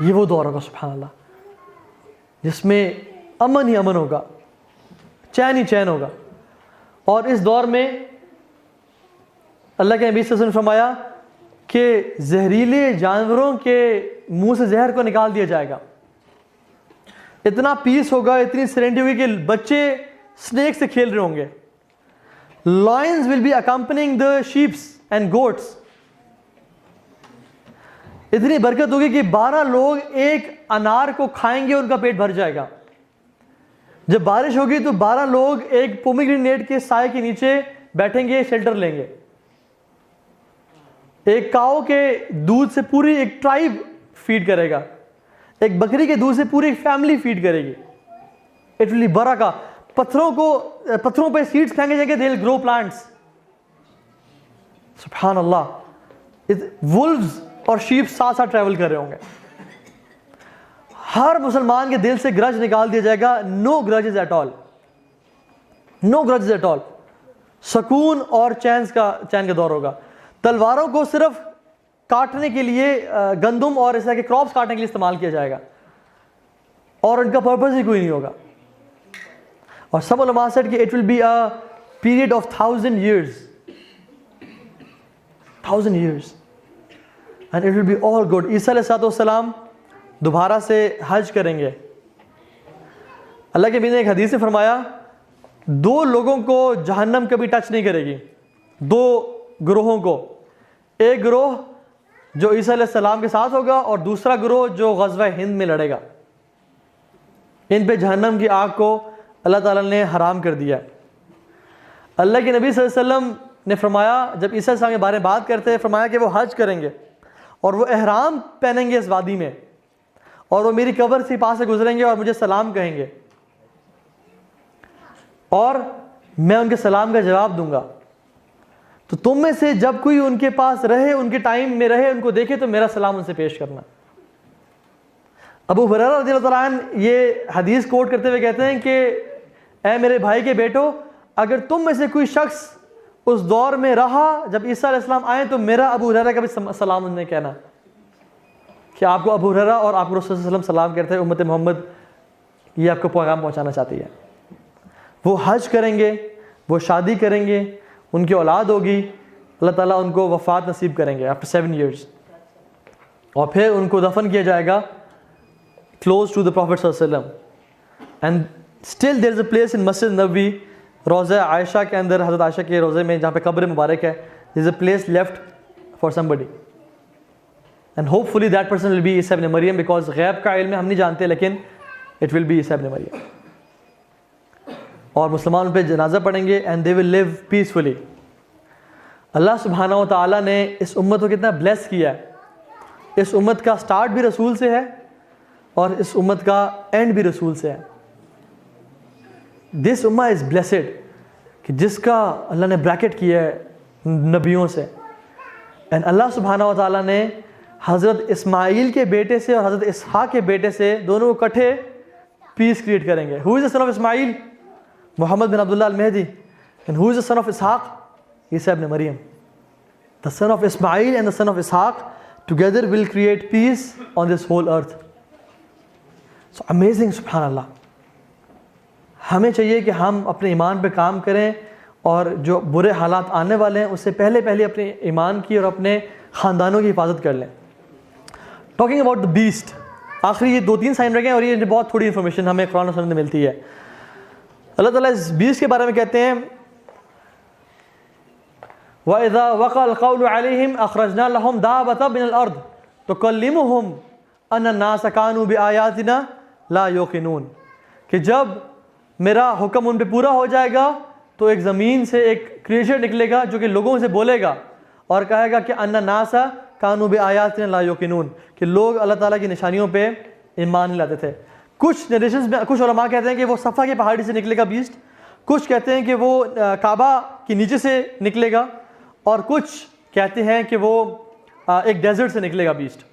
ये वो दौर होगा सुभान अल्लाह जिसमें अमन ही अमन होगा, चैन ही चैन होगा। और इस दौर में अल्लाह के नबी सल्लल्लाहु अलैहि वसल्लम ने फरमाया कि जहरीले जानवरों के मुंह से जहर को निकाल दिया जाएगा। इतना पीस होगा, इतनी सेरेनिटी होगी कि बच्चे स्नेक से खेल रहे होंगे। Lions will be accompanying the sheep and goats. इतनी बरकत होगी कि 12 लोग एक अनार को खाएंगे, उनका पेट भर जाएगा। जब बारिश होगी तो 12 लोग एक पोमीग्रेनेट के साए के नीचे बैठेंगे, शेल्टर लेंगे। एक काऊ के दूध से पूरी एक ट्राइब फीड करेगा, एक बकरी के दूध से पूरी एक फैमिली फीड करेगी। इट विल बी बरका। पत्थरों पे सीड्स फेंके जाएंगे, दे विल ग्रो प्लांट्स। सुभान अल्लाह। वुल्व्स और शीप साथ साथ ट्रैवल कर रहे होंगे। हर मुसलमान के दिल से ग्रज निकाल दिया जाएगा। No grudges at all, no grudges at all. सुकून और चैन का दौर होगा। तलवारों को सिर्फ काटने के लिए, गंदम और इस तरह के क्रॉप्स काटने के लिए इस्तेमाल किया जाएगा और उनका पर्पस ही कोई नहीं होगा। और सब उलमा सेड कि it will be a period of 1000 years, 1000 years, and it will be all good. ईसा अलैहिस्सलाम दोबारा से हज करेंगे। अल्लाह के नबी ने एक हदीस में फरमाया 2 लोगों को जहन्नम कभी टच नहीं करेगी। 2 ग्रोहों को, एक ग्रोह जो ईसा अलैहिस्सलाम के साथ होगा और दूसरा ग्रोह जो ग़ज़वा हिंद में लड़ेगा। इन पे जहन्नम की आग को अल्लाह ताला ने हराम कर दिया। अल्लाह के नबी सल्लल्लाहु अलैहि वसल्लम ने फरमाया, जब ईसा अलैहिस्सलाम के बारे में बात करते हैं, फरमाया कि वो हज करेंगे और वो एहराम पहनेंगे इस वादी में, और वो मेरी कब्र से पास से गुजरेंगे और मुझे सलाम कहेंगे और मैं उनके सलाम का जवाब दूंगा। तो तुम में से जब कोई उनके पास रहे, उनके टाइम में रहे, उनको देखे, तो मेरा सलाम उनसे पेश करना। अबू हुरैरा रज़ियल्लाहु ताला अन्हु ये हदीस कोट करते हुए कहते हैं कि ऐ मेरे भाई के बेटो, अगर तुम में से कोई शख्स उस दौर में रहा जब ईसा अलैहिस्सलाम आए, तो मेरा अबू हुरैरा का भी सलाम उन्हें कहना कि आपको अबू हुरैरा और आपको रसूल सल्लल्लाहु अलैहि वसल्लम सलाम करते हैं, उम्मत मोहम्मद ये आपको पैगाम पहुंचाना चाहती है। वो हज करेंगे, वो शादी करेंगे, उनकी औलाद होगी, अल्लाह ताला उनको वफ़ात नसीब करेंगे आफ्टर 7 years, और फिर उनको दफन किया जाएगा क्लोज टू द प्रॉफिट सल्लल्लाहु अलैहि वसल्लम। And still there is a place in Masjid Nabawi, रोज़ा आयशा के अंदर, हज़रत आयशा के रोज़े में जहाँ पे कब्र मुबारक है, there is a place left for somebody, and hopefully that person will be ईसा इब्न मरियम, बिकॉज गैब का इल्म हम नहीं जानते, लेकिन इट विल बी ईसा इब्न मरियम। और मुसलमान पे जनाजा पढ़ेंगे and they will live peacefully. अल्लाह सुब्हानहू व तआला ने इस उम्मत को कितना ब्लेस किया है। इस उम्मत का स्टार्ट भी रसूल से है और इस उम्मत का एंड भी रसूल से है। दिस उम्मा इज़ ब्लेसेड कि जिसका अल्लाह ने ब्रैकेट किया है नबियों से। एंड अल्लाह सुब्हानहू व तआला ने हज़रत इस्माइल के बेटे से और हज़रत इसहाक के बेटे से दोनों को इकट्ठे पीस क्रिएट करेंगे। Who is the son of Ismail? Muhammad bin Abdullah al Mehdi. And who is the son of Ishaq? Isa ibn Maryam. The son of Ismail and the son of Ishaq together will create peace on this whole earth. So amazing, सुभान अल्लाह। हमें चाहिए कि हम अपने ईमान पे काम करें और जो बुरे हालात आने वाले हैं उससे पहले पहले अपने ईमान की और अपने ख़ानदानों की हिफाजत कर लें। टॉकिंग अबाउट द बीस्ट, आखिरी ये 2-3 साइन रह गए और ये बहुत थोड़ी इन्फॉर्मेशन हमें कुरान और सुन्नत में मिलती है। अल्लाह ताला इस बीस्ट के बारे में कहते हैं, वइज़ा वक़अल क़ौलु अलैहिम अख़रजना लहुम दाब्बतम मिनल अर्द तुकल्लिमुहुम अन्ना नास कानू बिआयातिना ला युक़िनून, कि जब मेरा हुक्म उन पे पूरा हो जाएगा तो एक ज़मीन से एक क्रिएचर निकलेगा जो कि लोगों से बोलेगा और कहेगा कि अन्ना नासा कानू बिआयातिना ला युक़िनून, कि लोग अल्लाह ताला की निशानियों पे ईमान नहीं लाते थे। कुछ नरेशंस में कुछ उलमा कहते हैं कि वो सफ़ा की पहाड़ी से निकलेगा बीस्ट, कुछ कहते हैं कि वो काबा के नीचे से निकलेगा, और कुछ कहते हैं कि वो एक डेजर्ट से निकलेगा बीस्ट।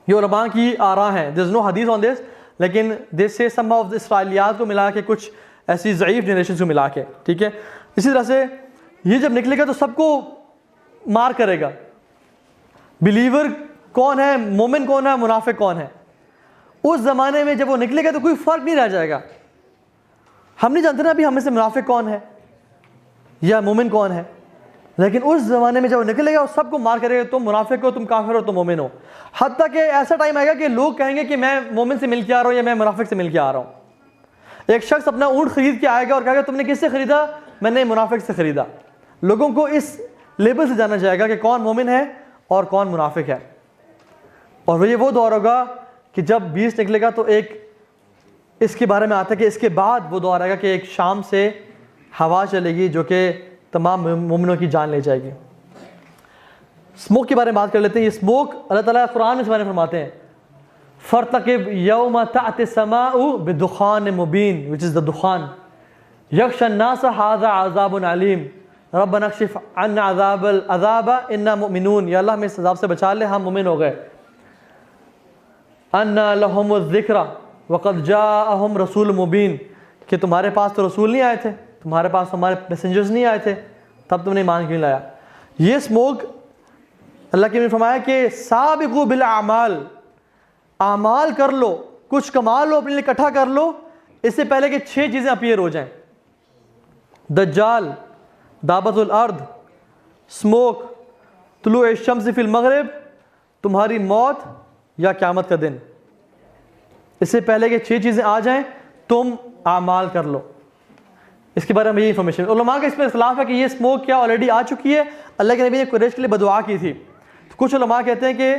ये उलमा की आरा हैं, देयर इज़ नो हदीस ऑन दिस, लेकिन दिस से सम ऑफ द इसराइलियात को मिला के, कुछ ऐसी ज़ईफ़ जनरेशन को मिला के, ठीक है। इसी तरह से ये जब निकलेगा तो सबको मार करेगा, बिलीवर कौन है मोमिन, कौन है मुनाफिक, कौन है। उस ज़माने में जब वो निकलेगा तो कोई फ़र्क नहीं रह जाएगा। हम नहीं जानते ना अभी हमें से मुनाफिक कौन है या मोमिन कौन है, लेकिन उस ज़माने में जब वो निकलेगा वो सबको मार करेगा, तुम मुनाफिक हो, तुम काफिर हो, तुम मोमिन हो। हत्ता कि ऐसा टाइम आएगा कि लोग कहेंगे कि मैं मोमिन से मिल के आ रहा हूँ या मैं मुनाफिक से मिल के आ रहा हूँ। एक शख्स अपना ऊँट खरीद के आएगा और कहेगा तुमने किससे खरीदा, मैंने मुनाफिक से खरीदा। लोगों को इस लेबल से जाना जाएगा कि कौन मोमिन है और कौन मुनाफिक है। और ये वो दौर होगा कि जब 20 निकलेगा तो एक इसके बारे में आता है कि इसके बाद वो दौर आएगा कि एक शाम से हवा चलेगी जो कि तमाम मोमिनों की जान ले जाएगी। स्मोक के बारे में बात कर लेते हैं। ये स्मोक अल्लाह ताला कुरान में इस बारे में फरमाते हैं, फर्तकिब यौम ताअति समाउ बिदुखान मुबीन, विच इज़ द दुखान, यख्शा अन्नास हाज़ा अज़ाबुन अलीम, रब्बना अक्शिफ अन्ना अज़ाब इन्ना मुमिनून। या अल्लाह हमें इस अज़ाब से बचा ले, हम मुमिन हो गए। अन्ना लहुमुज़ ज़िक्रा वक़द जाअहुम रसूल मुबीन, कि तुम्हारे पास तो रसूल नहीं आए थे, तुम्हारे पास हमारे मैसेंजर्स नहीं आए थे, तब तुमने ईमान क्यों लाया। ये स्मोक अल्लाह के ने फरमाया कि साबिक़ू बिल आमाल, आमाल कर लो, कुछ कमा लो, अपने लिए इकट्ठा कर लो, इससे पहले कि 6 चीज़ें अपीयर हो जाएं। दज्जाल, दाबतुल अर्द, स्मोक, तुलू शम्स फिल मगरिब, तुम्हारी मौत या क़यामत का दिन। इससे पहले कि 6 चीज़ें आ जाएं तुम आमाल कर लो। इसके बारे में ये इंफॉर्मेशन उलमा का इसमें इख्तिलाफ है कि ये स्मोक क्या ऑलरेडी आ चुकी है। अल्लाह के नबी ने कुरैश के लिए बदुआ की थी। तो कुछ उलमा कहते हैं कि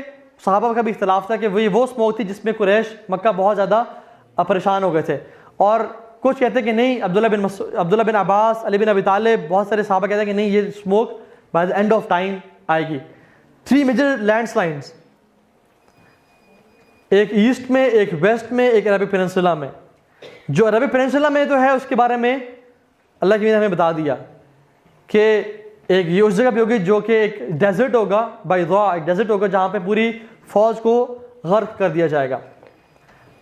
सहाबा का भी इख्तिलाफ था कि वो स्मोक थी जिसमें कुरैश मक्का बहुत ज़्यादा परेशान हो गए थे। और कुछ कहते हैं कि नहीं, अब्दुल्ला बिन अब्बास, अली बिन अबी तालिब, बहुत सारे सहाबा कहते हैं कि नहीं, ये smoke by the end of time आएगी। 3 मेजर लैंडस्लाइड्स, एक ईस्ट में, एक वेस्ट में, एक अरबिक पेनिनसुला में। जो अरबिक पेनिनसुला में तो है उसके बारे में अल्लाह की ने हमें बता दिया कि एक ये उस जगह पे होगी जो कि एक डेजर्ट होगा, बैज़ा, एक डेजर्ट होगा जहाँ पे पूरी फौज को गर्क कर दिया जाएगा।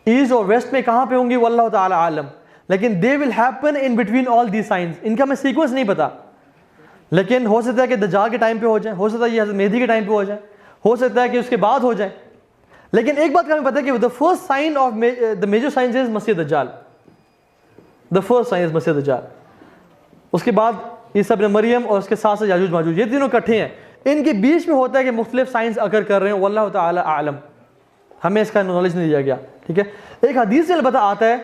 ईस्ट और वेस्ट में कहाँ पे होंगी वल्लाहु ताला आलम, लेकिन they will happen in between all the science. इनका हमें सीक्वेंस नहीं पता, लेकिन हो सकता है कि दज्जाल के टाइम पे हो जाए, हो सकता है ये हज़रत मेहदी के टाइम पे हो जाए, हो सकता है कि उसके बाद हो जाए। लेकिन एक बात का हमें पता है कि the first signs of the major signs is मसीह दज्जाल, द फर्स्ट साइन इज मसीह दज्जाल। उसके बाद ईसा इब्न मरियम और उसके साथ साथ याजूज माजूज, ये तीनों इकट्ठे हैं। इनके बीच में होता है कि मुख्तलिफ साइंस अकर कर रहे हैं, वल्लाहु ताला आलम, हमें इसका नॉलेज नहीं दिया गया। ठीक है, एक हदीस से अलबत्ता आता है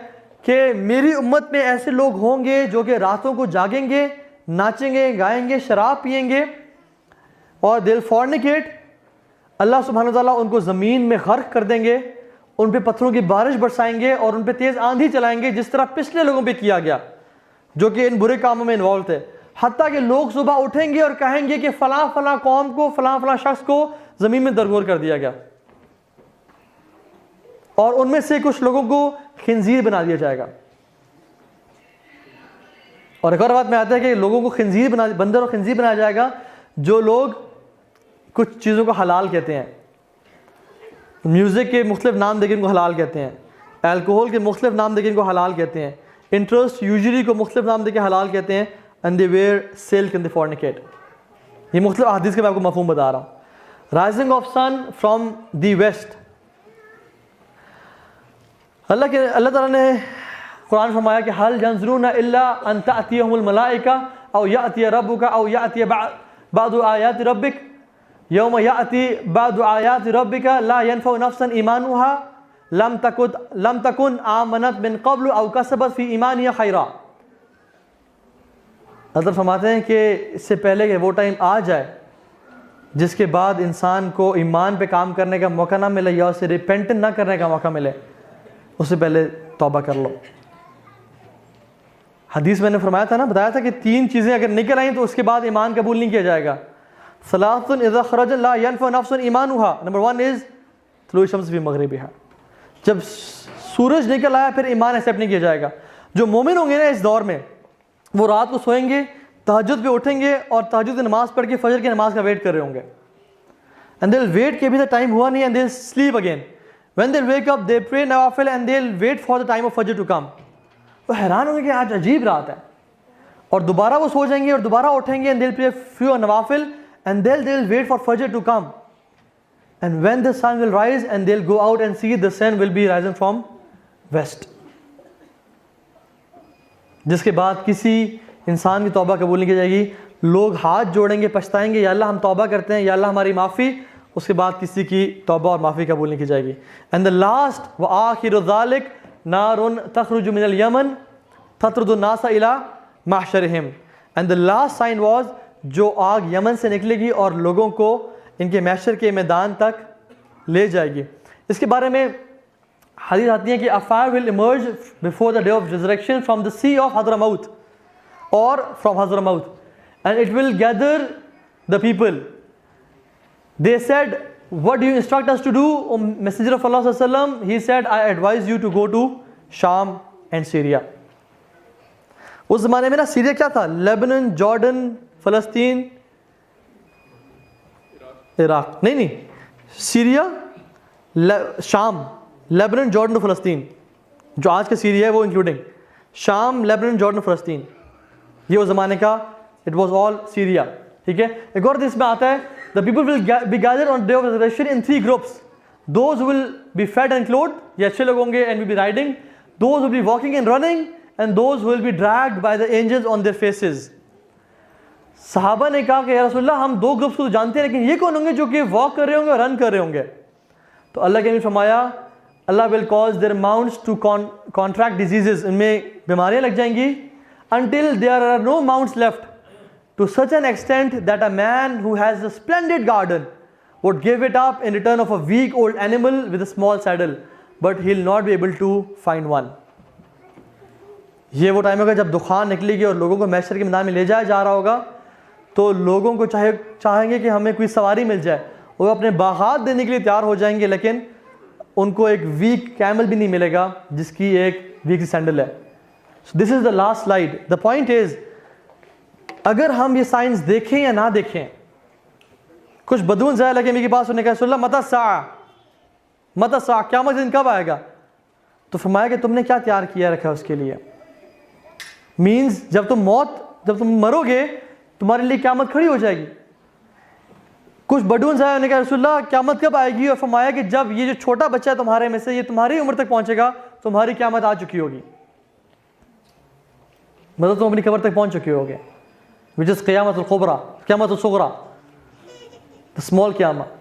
कि मेरी उम्मत में ऐसे लोग होंगे जो कि रातों को जागेंगे, नाचेंगे, गाएंगे, शराब पिएंगे और दिल फॉर्निकेट। अल्लाह सुब्हानहू व तआला उनको ज़मीन में गर्क कर देंगे, उन पे पत्थरों की बारिश बरसाएंगे और उन पे तेज़ आंधी चलाएंगे, जिस तरह पिछले लोगों पे किया गया जो कि इन बुरे कामों में इन्वॉल्व थे। हत्ता कि लोग सुबह उठेंगे और कहेंगे कि फ़लाँ फ़लाँ कौम को, फ़लाँ फ़लाँ शख्स को ज़मीन में दरगोर कर दिया गया, और उनमें से कुछ लोगों को खिंजीर बना दिया जाएगा। और एक और बात में आता है कि लोगों को बंदर और खिंजीर बनाया जाएगा जो लोग कुछ चीज़ों को हलाल कहते हैं। म्यूज़िक के मुख्तलिफ नाम देकर इनको हलाल कहते हैं, अल्कोहल के मुख्तलिफ नाम देकर इनको हलाल कहते हैं, इंटरेस्ट यूजरी को मुख्तलिफ नाम देकर हलाल कहते हैं, and they wear silk and they fornicate. ये मुख्तलिफ हदीस के मैं आपको मफहूम बता रहा हूँ। Rising of sun from the west, अल्लाह ताला ने कुरान में फरमाया कि हल यंज़ुरूना इल्ला अन तअतियहुमुल मलाइका औ यातिया रब्बुका औ यातिया बादु आयाति रब्बिक यौम याति बादु आयाति रब्बिका ला यनफउ नफ्सन ईमानुहा लम तकुन आमनत मिन क़ब्ल औ कसबत फ़ी ईमानिहा खैरा। हज़रत फरमाते हैं कि इससे पहले कि वो टाइम आ जाए जिसके बाद इंसान को ईमान पे काम करने का मौका ना मिले या उसे रिपेंटेंट ना करने का मौका मिले, उससे पहले तौबा कर लो। हदीस मैंने फरमाया था ना, बताया था कि 3 चीज़ें अगर निकल आई तो उसके बाद ईमान कबूल नहीं किया जाएगा। सलातुन इज़ा खरज ला यनफउ नफ्सन ईमानुहा, नंबर 1 इज़ तुलू शम्स फ़ी मग़रिबिहा, जब सूरज निकल आया फिर ईमान एक्सेप्ट नहीं किया जाएगा। जो मोमिन होंगे ना इस दौर में, वो रात को सोएंगे, तहज्जुद पे उठेंगे और तहज्जुद की नमाज़ पढ़ के फजर की नमाज़ का वेट कर रहे होंगे, एंड दे विल वेट कि अभी तक टाइम हुआ नहीं, and they will sleep again. When they wake up, they pray nawafil and they'll wait for the time of Fajr to come. वो हैरान होंगे कि आज अजीब रात है, और दोबारा वो सो जाएंगे और दोबारा उठेंगे, and they'll pray few nawafil and they'll wait for Fajr to come, and when the sun will rise and they'll go out and see the sun will be rising from west. जिसके बाद किसी इंसान की तौबा कबूल नहीं की जाएगी, लोग हाथ जोड़ेंगे, पछताएंगे, या अल्लाह हम तौबा करते हैं, या अल्लाह हमारी माफ़ी, उसके बाद किसी की तौबा और माफ़ी कबूल नहीं की जाएगी. एंड द लास्ट व आखिरु ज़ालिक नारुन तखरुजु मिनल यमन ततरुदु नासा इला महशरहिम. And the last sign was, जो आग यमन से निकलेगी और लोगों को इनके महशर के मैदान तक ले जाएगी. इसके बारे में हदीस आती है कि a fire will emerge before the day of resurrection from the sea of Hadramaut or from Hadramaut, and it will gather the people. They said, what do you instruct us to do, O Messenger of Allah sallallahu alaihi wasallam? He said, I advise you to go to Sham and Syria. उस ज़माने में ना Syria क्या था? Lebanon, Jordan, फ़लस्तीन, Iraq, नहीं, Syria, शाम, Lebanon, Jordan, फ़लस्तीन. जो आज का सीरिया है वो इंक्लूडिंग शाम, लेबनान, जॉर्डन, फ़लस्तीन, ये उस ज़माने का, इट वॉज ऑल सीरिया. ठीक है. एक और इसमें आता है, the people will be gathered on day of resurrection in 3 groups. Those will be fed and cloth, ये अच्छे लोग होंगे, and will be riding. Those will be walking and running, and those who will be dragged by the angels on their faces. सहाबा ने कहा कि या रसूलल्लाह, हम 2 ग्रुप्स को तो जानते हैं, लेकिन ये कौन होंगे जो कि वॉक कर रहे होंगे और रन कर रहे होंगे? तो अल्लाह के नबी फरमाया, अल्लाह will cause their mounts to contract diseases, इनमें बीमारियां लग जाएंगी, until there are no mounts left, to such an extent that a man who has a splendid garden would give it up in return of a weak old animal with a small saddle, but he'll not be able to find one. ये वो time होगा जब दुखान निकलेगी और लोगों को महशर के मैदान में ले जाया जा रहा होगा, तो लोगों को चाहेंगे कि हमें कोई सवारी मिल जाए, वो अपने बागात देने के लिए तैयार हो जाएंगे, लेकिन उनको एक वीक कैमल भी नहीं मिलेगा जिसकी एक वीक सैंडल है. This is the last slide. The point is, अगर हम ये साइंस देखें या ना देखें, कुछ बदून ज़ाया लगे मेरे पास, उन्होंने कहा सुल्ला मता सा क़यामत दिन कब आएगा? तो फरमाया कि तुमने क्या तैयार किया रखा है उसके लिए. मीन्स जब तुम मरोगे तुम्हारे लिए क़यामत खड़ी हो जाएगी. कुछ बडून आए, उन्होंने कहा रसूलल्लाह क़यामत कब आएगी? और फरमाया कि जब ये जो छोटा बच्चा है तुम्हारे में से, ये तुम्हारी उम्र तक पहुंचेगा, तुम्हारी क़यामत आ चुकी होगी, मतलब तुम अपनी कब्र तक पहुंच चुके होगे. विच इज़ क़यामतुल कुबरा, क़यामतुल सुग़रा, द स्मॉल क़यामत.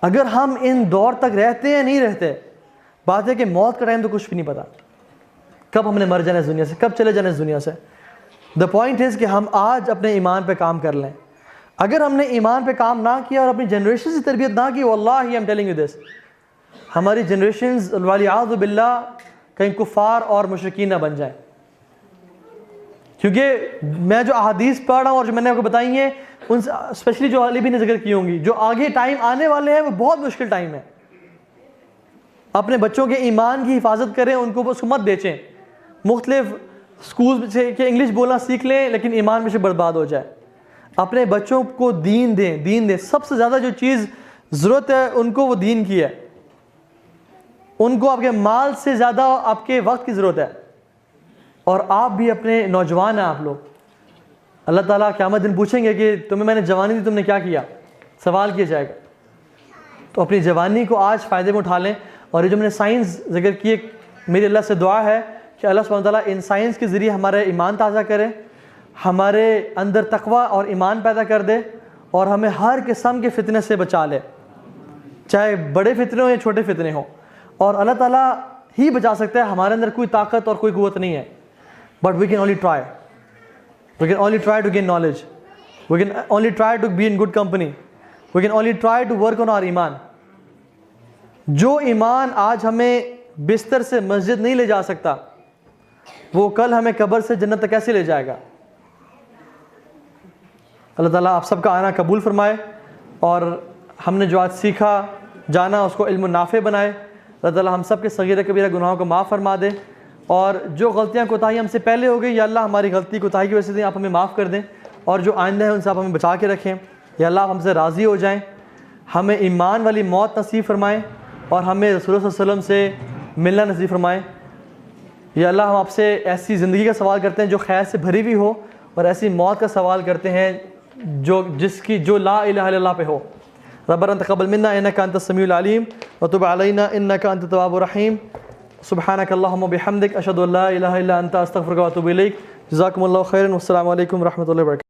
अगर हम इन दौर तक रहते हैं नहीं रहते, बात है कि मौत का टाइम तो कुछ भी नहीं पता, कब हमने मर जाना इस दुनिया से, कब चले जाना इस दुनिया से. द पॉइंट इज़ कि हम आज अपने ईमान पे काम कर लें. अगर हमने ईमान पे काम ना किया और अपनी जनरेशन से तरबियत ना की, वल्लाही I am telling you this, हमारी जनरेशन्स वलियाज़ु बिल्लाह कहीं कुफ़ार और मुशरिकीन ना बन जाए. क्योंकि मैं जो अहादीस पढ़ रहा हूँ और जो मैंने आपको बताई हैं, उन स्पेशली जो अली भी ने जिक्र की होंगी, जो आगे टाइम आने वाले हैं वो बहुत मुश्किल टाइम है. अपने बच्चों के ईमान की हिफाजत करें, उनको उसको मत बेचें. मुख्तलिफ स्कूल से के इंग्लिश बोलना सीख लें, लेकिन ईमान में से बर्बाद हो जाए. अपने बच्चों को दीन दें. सबसे ज़्यादा जो चीज़ ज़रूरत है उनको वो दीन की है. उनको आपके माल से ज़्यादा आपके वक्त की ज़रूरत है. और आप भी अपने नौजवान हैं आप लोग, अल्लाह ताला क़यामत दिन पूछेंगे कि तुम्हें मैंने जवानी दी, तुमने क्या किया, सवाल किया जाएगा. तो अपनी जवानी को आज फ़ायदे में उठा लें. और ये जो मैंने साइंस जिक्र किए, मेरी अल्लाह से दुआ है कि अल्लाह सुब्हानहू व तआला इन साइंस के ज़रिए हमारे ईमान ताज़ा करे, हमारे अंदर तकवा और ईमान पैदा कर दे, और हमें हर किस्म के फितने से बचा ले, चाहे बड़े फितने हो या छोटे फितने हो. और अल्लाह ताला ही बचा सकता है, हमारे अंदर कोई ताकत और कोई क़ुव्वत नहीं है. But we can only try, to gain knowledge, we can only try to be in good company, we can only try to work on our ईमान. जो ईमान आज हमें बिस्तर से मस्जिद नहीं ले जा सकता, वो कल हमें कब्र से जन्नत तक कैसे ले जाएगा. अल्लाह ताला आप सबका आना कबूल फरमाए, और हमने जो आज सीखा जाना उसको इल्म नाफ़े बनाए. अल्लाह ताला हम सब के सगीरा कबीरा गुनाहों को माफ़ फरमा दे, और जो गलतियाँ कोताही हमसे पहले हो गई, या अल्लाह हमारी गलती कोताही की वजह से आप हमें माफ़ कर दें, और जो आइंदा है उनसे आप हमें बचा के रखें. या अल्लाह आप हमसे राज़ी हो जाएँ, हमें ईमान वाली मौत नसीब फरमाएँ, और हमें रसूल सल्लल्लाहु अलैहि वसल्लम से मिलना नसीब फरमाएँ. या अल्लाह हम आपसे ऐसी ज़िंदगी का सवाल करते हैं जो खैर से भरी हुई हो, और ऐसी मौत का सवाल करते हैं जो ला इलाहा इल्लल्लाह पे हो. रब्बना तक़ब्बल मिन्ना इन्नका अंतस समीउल अलीम व तुब अलैना इन्नका अंतत तव्वाबुर रहीम। सुब्हानक अल्लाहुम्मा बिहम्दिक अशहदु अल्ला इलाहा इल्ला अंता अस्तगफिरुका व अतूबु इलैक। जज़ाकुमुल्लाहु खैरन। वस्सलामु अलैकुम व रहमतुल्लाहि व बरकातुहू।